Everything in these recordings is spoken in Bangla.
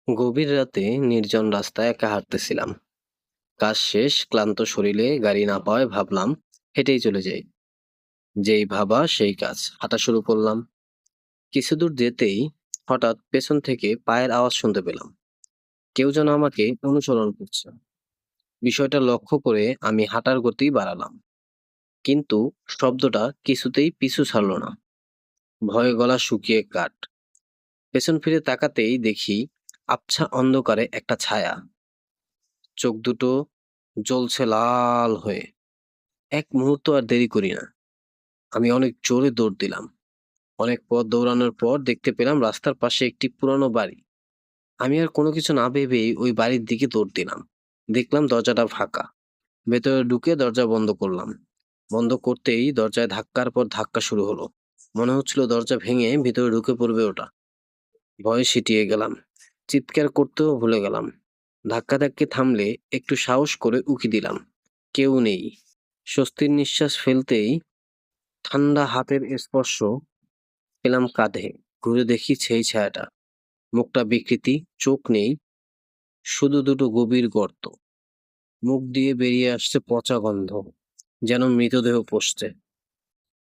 গভীর রাতে নির্জন রাস্তায় একা হাঁটতেছিলাম। কাজ শেষ, ক্লান্ত শরীরে গাড়ি না পাওয়ায় ভাবলাম হেঁটেই চলে যাই। যেই ভাবা সেই কাজ, হাঁটা শুরু করলাম। কিছু দূর যেতেই হঠাৎ পেছন থেকে পায়ের আওয়াজ শুনতে পেলাম। কেউ যেন আমাকে অনুসরণ করছে। বিষয়টা লক্ষ্য করে আমি হাঁটার গতি বাড়ালাম, কিন্তু শব্দটা কিছুতেই পিছু ছাড়লো না। ভয়ে গলা শুকিয়ে কাঠ। পেছন ফিরে তাকাতেই দেখি আবছা অন্ধকারে একটা ছায়া, চোখ দুটো জ্বলছে লাল হয়ে। এক মুহূর্ত আর দেরি করি না, আমি অনেক জোরে দৌড় দিলাম। অনেক পথ দৌড়ানোর পর দেখতে পেলাম রাস্তার পাশে একটি পুরানো বাড়ি। আমি আর কোনো কিছু না ভেবেই ওই বাড়ির দিকে দৌড় দিলাম। দেখলাম দরজাটা ফাঁকা। ভেতরে ঢুকে দরজা বন্ধ করলাম। বন্ধ করতেই দরজায় ধাক্কার পর ধাক্কা শুরু হলো। মনে হচ্ছিল দরজা ভেঙে ভিতরে ঢুকে পড়বে ওটা। ভয়ে সিটিয়ে গেলাম, চিৎকার করতেও ভুলে গেলাম। ধাক্কা ধাক্কি থামলে একটু সাহস করে উকি দিলাম। কেউ নেই। স্বস্তির নিঃশ্বাস ফেলতেই ঠান্ডা হাতের স্পর্শ পেলাম কাঁধে। ঘুরে দেখি সেই ছায়াটা। মুখটা বিকৃতি, চোখ নেই, শুধু দুটো গভীর গর্ত। মুখ দিয়ে বেরিয়ে আসছে পচা গন্ধ, যেন মৃতদেহ পচছে।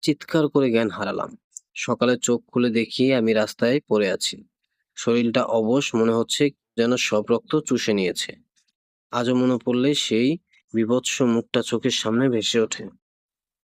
চিৎকার করে জ্ঞান হারালাম। সকালে চোখ খুলে দেখি আমি রাস্তায় পড়ে আছি। শরীরটা অবশ, মনে হচ্ছে যেন সব রক্ত চুষে নিয়েছে। আজও মনে পড়লে সেই বীভৎস মুখটা চোখের সামনে ভেসে ওঠে।